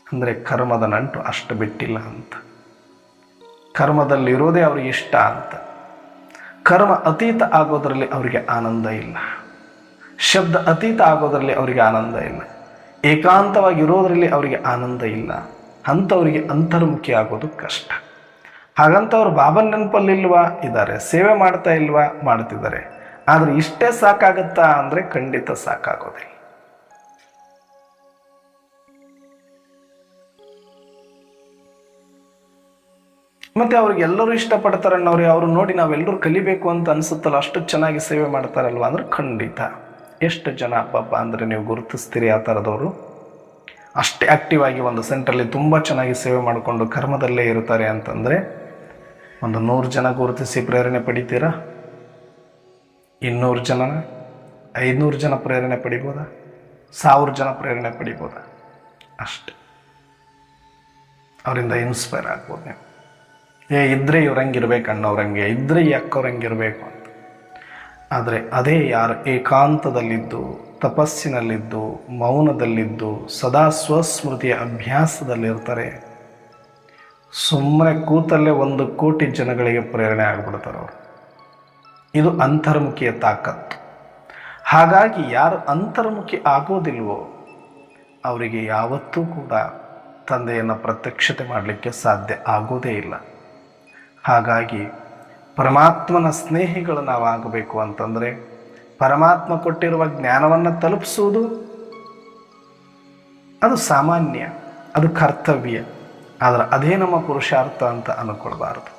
Speaker 2: ಅಂದರೆ ಕರ್ಮದ ನಂಟು ಅಷ್ಟು ಬಿಟ್ಟಿಲ್ಲ ಅಂತ, ಕರ್ಮದಲ್ಲಿರೋದೇ ಅವ್ರಿಗೆ ಇಷ್ಟ ಅಂತ. ಕರ್ಮ ಅತೀತ ಆಗೋದ್ರಲ್ಲಿ ಅವರಿಗೆ ಆನಂದ ಇಲ್ಲ, ಶಬ್ದ ಅತೀತ ಆಗೋದ್ರಲ್ಲಿ ಅವರಿಗೆ ಆನಂದ ಇಲ್ಲ, ಏಕಾಂತವಾಗಿ ಇರೋದ್ರಲ್ಲಿ ಅವರಿಗೆ ಆನಂದ ಇಲ್ಲ. ಅಂಥವರಿಗೆ ಅಂತರ್ಮುಖಿ ಆಗೋದು ಕಷ್ಟ. ಹಾಗಂತವ್ರು ಬಾಬನ ನೆನಪಲ್ಲಿಲ್ವಾ? ಇದ್ದಾರೆ. ಸೇವೆ ಮಾಡ್ತಾ ಇಲ್ವಾ? ಮಾಡ್ತಿದ್ದಾರೆ. ಆದರೆ ಇಷ್ಟೇ ಸಾಕಾಗತ್ತಾ ಅಂದರೆ ಖಂಡಿತ ಸಾಕಾಗೋದಿಲ್ಲ. ಮತ್ತೆ ಅವ್ರಿಗೆ ಎಲ್ಲರೂ ಇಷ್ಟಪಡ್ತಾರನ್ನೋರು ಅವ್ರು ನೋಡಿ ನಾವೆಲ್ಲರೂ ಕಲಿಬೇಕು ಅಂತ ಅನ್ಸುತ್ತಲ್ಲ, ಅಷ್ಟು ಚೆನ್ನಾಗಿ ಸೇವೆ ಮಾಡ್ತಾರಲ್ವ ಅಂದ್ರೆ ಖಂಡಿತ. ಎಷ್ಟು ಜನ ಅಬ್ಬಬ್ಬ ಅಂದರೆ ನೀವು ಗುರುತಿಸ್ತೀರಿ ಆ ಥರದವರು. ಅಷ್ಟೇ ಆ್ಯಕ್ಟಿವ್ ಆಗಿ ಒಂದು ಸೆಂಟ್ರಲ್ಲಿ ತುಂಬ ಚೆನ್ನಾಗಿ ಸೇವೆ ಮಾಡಿಕೊಂಡು ಕರ್ಮದಲ್ಲೇ ಇರ್ತಾರೆ ಅಂತಂದರೆ ಒಂದು 100 ಜನ ಗುರುತಿಸಿ ಪ್ರೇರಣೆ ಪಡಿತೀರಾ? 200 ಜನನ, 500 ಜನ ಪ್ರೇರಣೆ ಪಡಿಬೋದಾ? 1000 ಜನ ಪ್ರೇರಣೆ ಪಡಿಬೋದಾ? ಅಷ್ಟೆ. ಅವರಿಂದ ಇನ್ಸ್ಪೈರ್ ಆಗ್ಬೋದು ನೀವು. ಇದ್ರೆ ಇವ್ರಂಗಿರ್ಬೇಕು ಅಣ್ಣವ್ರಂಗೆ, ಇದ್ರೆ ಅಕ್ಕವ್ರಂಗಿರ್ಬೇಕು ಅಂತ. ಆದರೆ ಅದೇ ಯಾರು ಏಕಾಂತದಲ್ಲಿದ್ದು, ತಪಸ್ಸಿನಲ್ಲಿದ್ದು, ಮೌನದಲ್ಲಿದ್ದು, ಸದಾ ಸ್ವಸ್ಮೃತಿಯ ಅಭ್ಯಾಸದಲ್ಲಿರ್ತಾರೆ, ಸುಮ್ಮನೆ ಕೂತಲ್ಲೇ 1 ಕೋಟಿ ಜನಗಳಿಗೆ ಪ್ರೇರಣೆ ಆಗ್ಬಿಡ್ತಾರೆ ಅವರು. ಇದು ಅಂತರ್ಮುಖಿಯ ತಾಕತ್ತು. ಹಾಗಾಗಿ ಯಾರು ಅಂತರ್ಮುಖಿ ಆಗೋದಿಲ್ವೋ ಅವರಿಗೆ ಯಾವತ್ತೂ ಕೂಡ ತಂದೆಯನ್ನು ಪ್ರತ್ಯಕ್ಷತೆ ಮಾಡಲಿಕ್ಕೆ ಸಾಧ್ಯ ಆಗೋದೇ ಇಲ್ಲ. ಹಾಗಾಗಿ ಪರಮಾತ್ಮನ ಸ್ನೇಹಿಗಳು ನಾವು ಆಗಬೇಕು ಅಂತಂದರೆ ಪರಮಾತ್ಮ ಕೊಟ್ಟಿರುವ ಜ್ಞಾನವನ್ನು ತಲುಪಿಸುವುದು ಅದು ಸಾಮಾನ್ಯ, ಅದು ಕರ್ತವ್ಯ. ಆದರೆ ಅದೇ ನಮ್ಮ ಪುರುಷಾರ್ಥ ಅಂತ ಅಂದ್ಕೊಳ್ಬಾರ್ದು.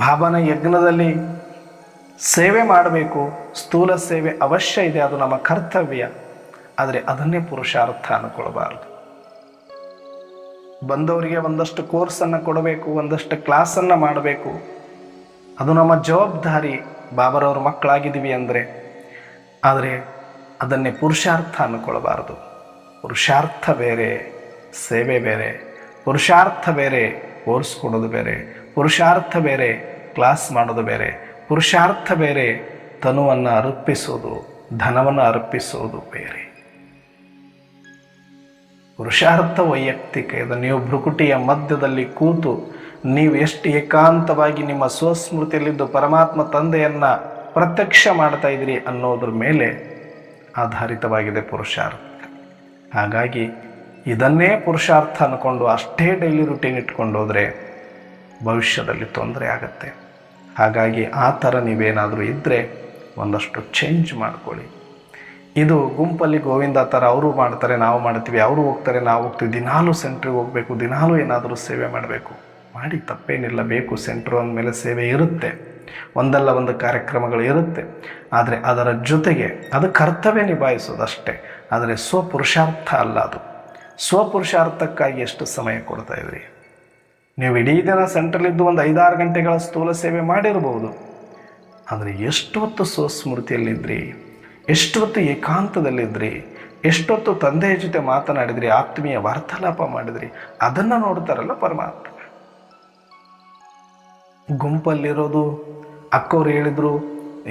Speaker 2: ಬಾಬನ ಯಜ್ಞದಲ್ಲಿ ಸೇವೆ ಮಾಡಬೇಕು, ಸ್ಥೂಲ ಸೇವೆ ಅವಶ್ಯ ಇದೆ, ಅದು ನಮ್ಮ ಕರ್ತವ್ಯ. ಆದರೆ ಅದನ್ನೇ ಪುರುಷಾರ್ಥ ಅಂದ್ಕೊಳ್ಬಾರ್ದು. ಬಂದವರಿಗೆ ಒಂದಷ್ಟು ಕೋರ್ಸನ್ನು ಕೊಡಬೇಕು, ಒಂದಷ್ಟು ಕ್ಲಾಸನ್ನು ಮಾಡಬೇಕು, ಅದು ನಮ್ಮ ಜವಾಬ್ದಾರಿ. ಬಾಬರವ್ರ ಮಕ್ಕಳಾಗಿದ್ದೀವಿ ಅಂದರೆ. ಆದರೆ ಅದನ್ನೇ ಪುರುಷಾರ್ಥ ಅಂದ್ಕೊಳ್ಬಾರ್ದು. ಪುರುಷಾರ್ಥ ಬೇರೆ, ಸೇವೆ ಬೇರೆ. ಪುರುಷಾರ್ಥ ಬೇರೆ, ಕೋರ್ಸ್ ಕೊಡೋದು ಬೇರೆ. ಪುರುಷಾರ್ಥ ಬೇರೆ, ಕ್ಲಾಸ್ ಮಾಡೋದು ಬೇರೆ. ಪುರುಷಾರ್ಥ ಬೇರೆ, ತನುವನ್ನು ಅರ್ಪಿಸೋದು, ಧನವನ್ನು ಅರ್ಪಿಸೋದು ಬೇರೆ. ಪುರುಷಾರ್ಥ ವೈಯಕ್ತಿಕ. ಇದು ನೀವು ಭ್ರುಕುಟಿಯ ಮಧ್ಯದಲ್ಲಿ ಕೂತು ನೀವು ಎಷ್ಟು ಏಕಾಂತವಾಗಿ ನಿಮ್ಮ ಸ್ವಸ್ಮೃತಿಯಲ್ಲಿದ್ದು ಪರಮಾತ್ಮ ತಂದೆಯನ್ನು ಪ್ರತ್ಯಕ್ಷ ಮಾಡ್ತಾ ಇದ್ದೀರಿ ಅನ್ನೋದ್ರ ಮೇಲೆ ಆಧಾರಿತವಾಗಿದೆ ಪುರುಷಾರ್ಥ. ಹಾಗಾಗಿ ಇದನ್ನೇ ಪುರುಷಾರ್ಥ ಅಂದ್ಕೊಂಡು ಅಷ್ಟೇ ಡೈಲಿ ರುಟೀನ್ ಇಟ್ಕೊಂಡು ಹೋದರೆ ಭವಿಷ್ಯದಲ್ಲಿ ತೊಂದರೆ ಆಗುತ್ತೆ. ಹಾಗಾಗಿ ಆ ಥರ ನೀವೇನಾದರೂ ಇದ್ದರೆ ಒಂದಷ್ಟು ಚೇಂಜ್ ಮಾಡ್ಕೊಳ್ಳಿ. ಇದು ಗುಂಪಲ್ಲಿ ಗೋವಿಂದ ಥರ ಅವರು ಮಾಡ್ತಾರೆ ನಾವು ಮಾಡ್ತೀವಿ, ಅವರು ಹೋಗ್ತಾರೆ ನಾವು ಹೋಗ್ತೀವಿ, ದಿನಾಲೂ ಸೆಂಟ್ರಿಗೆ ಹೋಗಬೇಕು, ದಿನಾಲೂ ಏನಾದರೂ ಸೇವೆ ಮಾಡಬೇಕು. ಮಾಡಿ, ತಪ್ಪೇನಿಲ್ಲ. ಬೇಕು, ಸೆಂಟ್ರು ಅಂದಮೇಲೆ ಸೇವೆ ಇರುತ್ತೆ, ಒಂದಲ್ಲ ಒಂದು ಕಾರ್ಯಕ್ರಮಗಳು ಇರುತ್ತೆ. ಆದರೆ ಅದರ ಜೊತೆಗೆ ಅದು ಕರ್ತವ್ಯ ನಿಭಾಯಿಸೋದು ಅಷ್ಟೇ. ಆದರೆ ಸ್ವಪುರುಷಾರ್ಥ ಅಲ್ಲ ಅದು. ಸ್ವಪುರುಷಾರ್ಥಕ್ಕಾಗಿ ಎಷ್ಟು ಸಮಯ ಕೊಡ್ತಾ ಇದ್ರಿ ನೀವು? ಇಡೀ ದಿನ ಸೆಂಟ್ರಲ್ಲಿದ್ದು ಒಂದು 5-6 ಗಂಟೆಗಳ ಸ್ಥೂಲ ಸೇವೆ ಮಾಡಿರ್ಬೋದು. ಆದರೆ ಎಷ್ಟು ಹೊತ್ತು ಸ್ವಸ್ಮೃತಿಯಲ್ಲಿದ್ರಿ, ಎಷ್ಟು ಹೊತ್ತು ಏಕಾಂತದಲ್ಲಿದ್ರಿ, ಎಷ್ಟೊತ್ತು ತಂದೆಯ ಜೊತೆ ಮಾತನಾಡಿದ್ರಿ, ಆತ್ಮೀಯ ವಾರ್ತಾಲಾಪ ಮಾಡಿದ್ರಿ, ಅದನ್ನು ನೋಡ್ತಾರಲ್ಲ ಪರಮಾತ್ಮ. ಗುಂಪಲ್ಲಿರೋದು, ಅಕ್ಕವ್ರು ಹೇಳಿದ್ರು,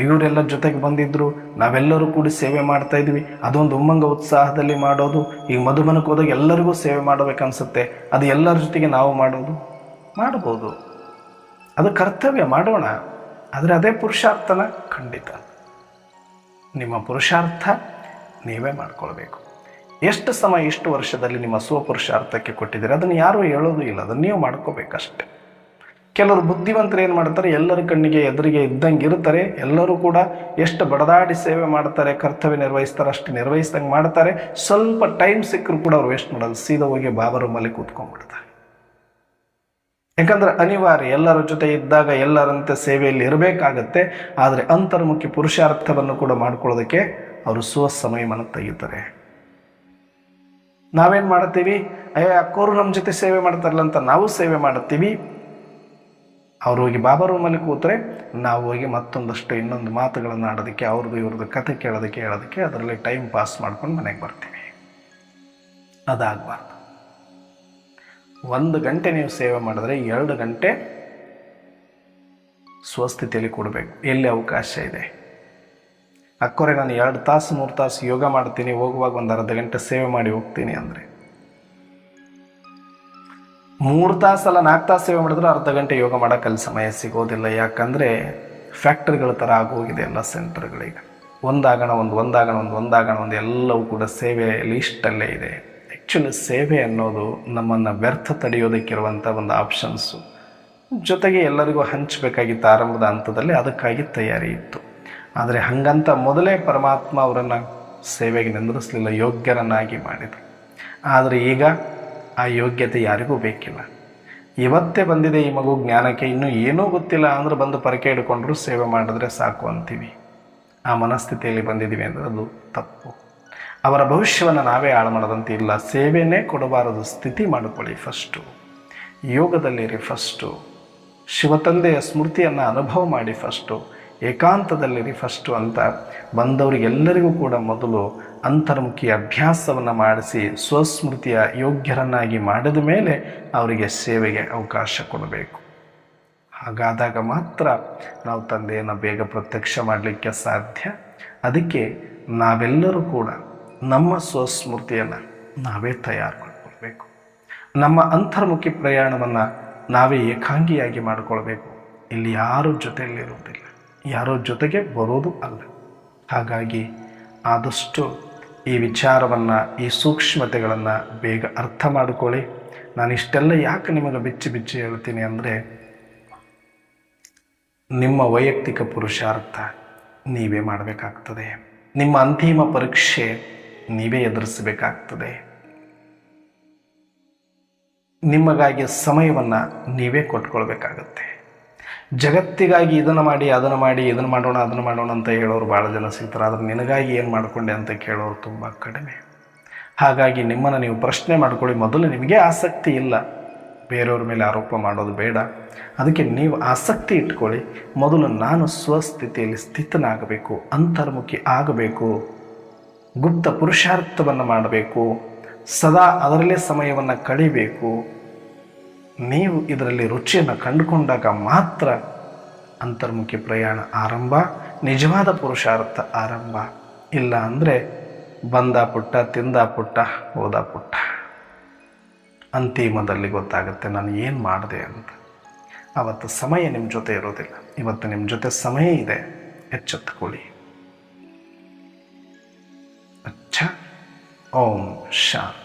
Speaker 2: ಇವರೆಲ್ಲ ಜೊತೆಗೆ ಬಂದಿದ್ರು, ನಾವೆಲ್ಲರೂ ಕೂಡಿ ಸೇವೆ ಮಾಡ್ತಾ ಇದ್ವಿ, ಅದೊಂದು ಉಮ್ಮಂಗ ಉತ್ಸಾಹದಲ್ಲಿ ಮಾಡೋದು. ಈಗ ಮಧುಬನಕ್ಕೆ ಹೋದಾಗ ಎಲ್ಲರಿಗೂ ಸೇವೆ ಮಾಡಬೇಕನ್ಸುತ್ತೆ, ಅದು ಎಲ್ಲರ ಜೊತೆಗೆ ನಾವು ಮಾಡ್ಬೋದು. ಅದು ಕರ್ತವ್ಯ, ಮಾಡೋಣ. ಆದರೆ ಅದೇ ಪುರುಷಾರ್ಥನ? ಖಂಡಿತ. ನಿಮ್ಮ ಪುರುಷಾರ್ಥ ನೀವೇ ಮಾಡ್ಕೊಳ್ಬೇಕು. ಎಷ್ಟು ಸಮಯ, ಎಷ್ಟು ವರ್ಷದಲ್ಲಿ ನಿಮ್ಮ ಸ್ವಪುರುಷಾರ್ಥಕ್ಕೆ ಕೊಟ್ಟಿದ್ದೀರಿ ಅದನ್ನು ಯಾರೂ ಹೇಳೋದು ಇಲ್ಲ, ಅದನ್ನು ನೀವು ಮಾಡ್ಕೋಬೇಕಷ್ಟೆ. ಕೆಲವರು ಬುದ್ಧಿವಂತರು ಏನು ಮಾಡ್ತಾರೆ, ಎಲ್ಲರ ಕಣ್ಣಿಗೆ ಎದುರಿಗೆ ಇದ್ದಂಗೆ ಇರ್ತಾರೆ, ಎಲ್ಲರೂ ಕೂಡ ಎಷ್ಟು ಬಡದಾಡಿ ಸೇವೆ ಮಾಡ್ತಾರೆ, ಕರ್ತವ್ಯ ನಿರ್ವಹಿಸ್ತಾರೆ, ಅಷ್ಟು ನಿರ್ವಹಿಸ್ದಂಗೆ ಮಾಡ್ತಾರೆ. ಸ್ವಲ್ಪ ಟೈಮ್ ಸಿಕ್ಕರೂ ಕೂಡ ಅವ್ರು ವೇಸ್ಟ್ ಮಾಡೋದು, ಸೀದಾ ಹೋಗಿ ಬಾಬಾ ರೂಮಲ್ಲಿ ಕೂತ್ಕೊಂಡ್ಬಿಡ್ತಾರೆ. ಯಾಕಂದರೆ ಅನಿವಾರ್ಯ, ಎಲ್ಲರ ಜೊತೆ ಇದ್ದಾಗ ಎಲ್ಲರಂತೆ ಸೇವೆಯಲ್ಲಿ ಇರಬೇಕಾಗತ್ತೆ. ಆದರೆ ಅಂತರ್ಮುಖಿ ಪುರುಷಾರ್ಥವನ್ನು ಕೂಡ ಮಾಡ್ಕೊಳ್ಳೋದಕ್ಕೆ ಅವರು ಸಮಯವನ್ನು ತೆಗಿತಾರೆ. ನಾವೇನು ಮಾಡ್ತೀವಿ, ಅಕ್ಕೋರು ನಮ್ಮ ಜೊತೆ ಸೇವೆ ಮಾಡ್ತಾರಲ್ಲ ಅಂತ ನಾವು ಸೇವೆ ಮಾಡ್ತೀವಿ. ಅವ್ರು ಹೋಗಿ ಬಾಬಾ ರೂಮಲ್ಲಿ ಕೂತ್ರೆ ನಾವು ಹೋಗಿ ಮತ್ತೊಂದಷ್ಟು ಇನ್ನೊಂದು ಮಾತುಗಳನ್ನು ಆಡೋದಕ್ಕೆ, ಅವ್ರದ್ದು ಇವ್ರದ್ದು ಕತೆ ಹೇಳೋದಕ್ಕೆ ಅದರಲ್ಲಿ ಟೈಮ್ ಪಾಸ್ ಮಾಡ್ಕೊಂಡು ಮನೆಗೆ ಬರ್ತೀವಿ. ಅದಾಗಬಾರ್ದು. 1 ಗಂಟೆ ನೀವು ಸೇವೆ ಮಾಡಿದ್ರೆ 2 ಗಂಟೆ ಸ್ವಸ್ಥಿತಿಯಲ್ಲಿ ಕೊಡಬೇಕು. ಎಲ್ಲಿ ಅವಕಾಶ ಇದೆ, ಅಕ್ಕೋರೆ ನಾನು 2 ತಾಸು 3 ತಾಸು ಯೋಗ ಮಾಡ್ತೀನಿ, ಹೋಗುವಾಗ ಒಂದು ಅರ್ಧ ಗಂಟೆ ಸೇವೆ ಮಾಡಿ ಹೋಗ್ತೀನಿ ಅಂದರೆ 3 ತಾಸಲ್ಲ 4 ತಾಸು ಸೇವೆ ಮಾಡಿದ್ರೆ ಅರ್ಧ ಗಂಟೆ ಯೋಗ ಮಾಡೋಕ್ಕಲ್ಲಿ ಸಮಯ ಸಿಗೋದಿಲ್ಲ. ಯಾಕಂದರೆ ಫ್ಯಾಕ್ಟ್ರಿಗಳ ಥರ ಆಗೋಗಿದೆ ಎಲ್ಲ ಸೆಂಟರ್ಗಳಿಗೆ. ಒಂದಾಗಣ ಒಂದು ಎಲ್ಲವೂ ಕೂಡ ಸೇವೆ ಲಿಸ್ಟಲ್ಲೇ ಇದೆ. ಆ್ಯಕ್ಚುಲಿ ಸೇವೆ ಅನ್ನೋದು ನಮ್ಮನ್ನು ವ್ಯರ್ಥ ತಡೆಯೋದಕ್ಕಿರುವಂಥ ಒಂದು ಆಪ್ಷನ್ಸು. ಜೊತೆಗೆ ಎಲ್ಲರಿಗೂ ಹಂಚಬೇಕಾಗಿತ್ತು ಆರಂಭದ ಹಂತದಲ್ಲಿ, ಅದಕ್ಕಾಗಿ ತಯಾರಿ ಇತ್ತು. ಆದರೆ ಹಾಗಂತ ಮೊದಲೇ ಪರಮಾತ್ಮ ಅವರನ್ನು ಸೇವೆಗೆ ನಿಂದ್ರಿಸಲಿಲ್ಲ, ಯೋಗ್ಯರನ್ನಾಗಿ ಮಾಡಿದರು. ಆದರೆ ಈಗ ಆ ಯೋಗ್ಯತೆ ಯಾರಿಗೂ ಬೇಕಿಲ್ಲ. ಇವತ್ತೇ ಬಂದಿದೆ ಈ ಮಗು ಜ್ಞಾನಕ್ಕೆ, ಇನ್ನೂ ಏನೂ ಗೊತ್ತಿಲ್ಲ ಅಂದ್ರೆ ಬಂದು ಪರಕೆ ಹಿಡ್ಕೊಂಡ್ರು ಸೇವೆ ಮಾಡಿದ್ರೆ ಸಾಕು ಅಂತೀವಿ. ಆ ಮನಸ್ಥಿತಿಯಲ್ಲಿ ಬಂದಿದ್ದೀವಿ ಅಂದರೆ ಅದು ತಪ್ಪು. ಅವರ ಭವಿಷ್ಯವನ್ನು ನಾವೇ ಹಾಳು ಮಾಡೋದಂತ ಇಲ್ಲ. ಸೇವೆನೇ ಕೊಡಬಾರದು ಸ್ಥಿತಿ ಮಾಡಿಕೊಳ್ಳಿ ಫಸ್ಟು. ಯೋಗದಲ್ಲಿರಿ ಫಸ್ಟು. ಶಿವತಂದೆಯ ಸ್ಮೃತಿಯನ್ನು ಅನುಭವ ಮಾಡಿ ಫಸ್ಟು. ಏಕಾಂತದಲ್ಲಿರಿ ಫಸ್ಟು ಅಂತ ಬಂದವರಿಗೆಲ್ಲರಿಗೂ ಕೂಡ ಮೊದಲು ಅಂತರ್ಮುಖಿ ಅಭ್ಯಾಸವನ್ನು ಮಾಡಿಸಿ ಸ್ವಸ್ಮೃತಿಯ ಯೋಗ್ಯರನ್ನಾಗಿ ಮಾಡಿದ ಮೇಲೆ ಅವರಿಗೆ ಸೇವೆಗೆ ಅವಕಾಶ ಕೊಡಬೇಕು. ಹಾಗಾದಾಗ ಮಾತ್ರ ನಾವು ತಂದೆಯನ್ನು ಬೇಗ ಪ್ರತ್ಯಕ್ಷ ಮಾಡಲಿಕ್ಕೆ ಸಾಧ್ಯ. ಅದಕ್ಕೆ ನಾವೆಲ್ಲರೂ ಕೂಡ ನಮ್ಮ ಸ್ವಸ್ಮೃತಿಯನ್ನು ನಾವೇ ತಯಾರು ಮಾಡಿಕೊಳ್ಬೇಕು. ನಮ್ಮ ಅಂತರ್ಮುಖಿ ಪ್ರಯಾಣವನ್ನು ನಾವೇ ಏಕಾಂಗಿಯಾಗಿ ಮಾಡಿಕೊಳ್ಬೇಕು. ಇಲ್ಲಿ ಯಾರೂ ಜೊತೆಯಲ್ಲಿರುವುದಿಲ್ಲ, ಯಾರೋ ಜೊತೆಗೆ ಬರೋದು ಅಲ್ಲ. ಹಾಗಾಗಿ ಆದಷ್ಟು ಈ ವಿಚಾರವನ್ನು, ಈ ಸೂಕ್ಷ್ಮತೆಗಳನ್ನು ಬೇಗ ಅರ್ಥ ಮಾಡಿಕೊಳ್ಳಿ. ನಾನು ಇಷ್ಟೆಲ್ಲ ಯಾಕೆ ನಿಮಗೆ ಬಿಚ್ಚಿ ಹೇಳ್ತೀನಿ ಅಂದರೆ, ನಿಮ್ಮ ವೈಯಕ್ತಿಕ ಪುರುಷಾರ್ಥ ನೀವೇ ಮಾಡಬೇಕಾಗ್ತದೆ. ನಿಮ್ಮ ಅಂತಿಮ ಪರೀಕ್ಷೆ ನೀವೇ ಎದುರಿಸಬೇಕಾಗ್ತದೆ. ನಿಮಗಾಗಿ ಸಮಯವನ್ನು ನೀವೇ ಕೊಟ್ಕೊಳ್ಬೇಕಾಗತ್ತೆ. ಜಗತ್ತಿಗಾಗಿ ಇದನ್ನು ಮಾಡಿ ಇದನ್ನು ಮಾಡೋಣ ಅಂತ ಹೇಳೋರು ಭಾಳ ಜನ ಸಿಗ್ತಾರೆ. ಆದರೆ ನಿನಗಾಗಿ ಏನು ಮಾಡಿಕೊಂಡೆ ಅಂತ ಕೇಳೋರು ತುಂಬ ಕಡಿಮೆ. ಹಾಗಾಗಿ ನಿಮ್ಮನ್ನು ನೀವು ಪ್ರಶ್ನೆ ಮಾಡ್ಕೊಳ್ಳಿ. ಮೊದಲು ನಿಮಗೆ ಆಸಕ್ತಿ ಇಲ್ಲ, ಬೇರೆಯವ್ರ ಮೇಲೆ ಆರೋಪ ಮಾಡೋದು ಬೇಡ. ಅದಕ್ಕೆ ನೀವು ಆಸಕ್ತಿ ಇಟ್ಕೊಳ್ಳಿ. ಮೊದಲು ನಾನು ಸ್ವಸ್ಥಿತಿಯಲ್ಲಿ ಸ್ಥಿತನಾಗಬೇಕು, ಅಂತರ್ಮುಖಿ ಆಗಬೇಕು, ಗುಪ್ತ ಪುರುಷಾರ್ಥವನ್ನು ಮಾಡಬೇಕು, ಸದಾ ಅದರಲ್ಲೇ ಸಮಯವನ್ನು ಕಳಿಬೇಕು. ನೀವು ಇದರಲ್ಲಿ ರುಚಿಯನ್ನು ಕಂಡುಕೊಂಡಾಗ ಮಾತ್ರ ಅಂತರ್ಮುಖಿ ಪ್ರಯಾಣ ಆರಂಭ, ನಿಜವಾದ ಪುರುಷಾರ್ಥ ಆರಂಭ. ಇಲ್ಲ ಅಂದರೆ ಬಂದ ಪುಟ್ಟ, ತಿಂದ ಪುಟ್ಟ, ಹೋದ ಪುಟ್ಟ. ಅಂತಿಮದಲ್ಲಿ ಗೊತ್ತಾಗುತ್ತೆ ನಾನು ಏನು ಮಾಡಿದೆ ಅಂತ. ಆವತ್ತು ಸಮಯ ನಿಮ್ಮ ಜೊತೆ ಇರೋದಿಲ್ಲ. ಇವತ್ತು ನಿಮ್ಮ ಜೊತೆ ಸಮಯ ಇದೆ, ಎಚ್ಚೆತ್ತುಕೊಳ್ಳಿ. ಓಂ ಶಾಂತಿ.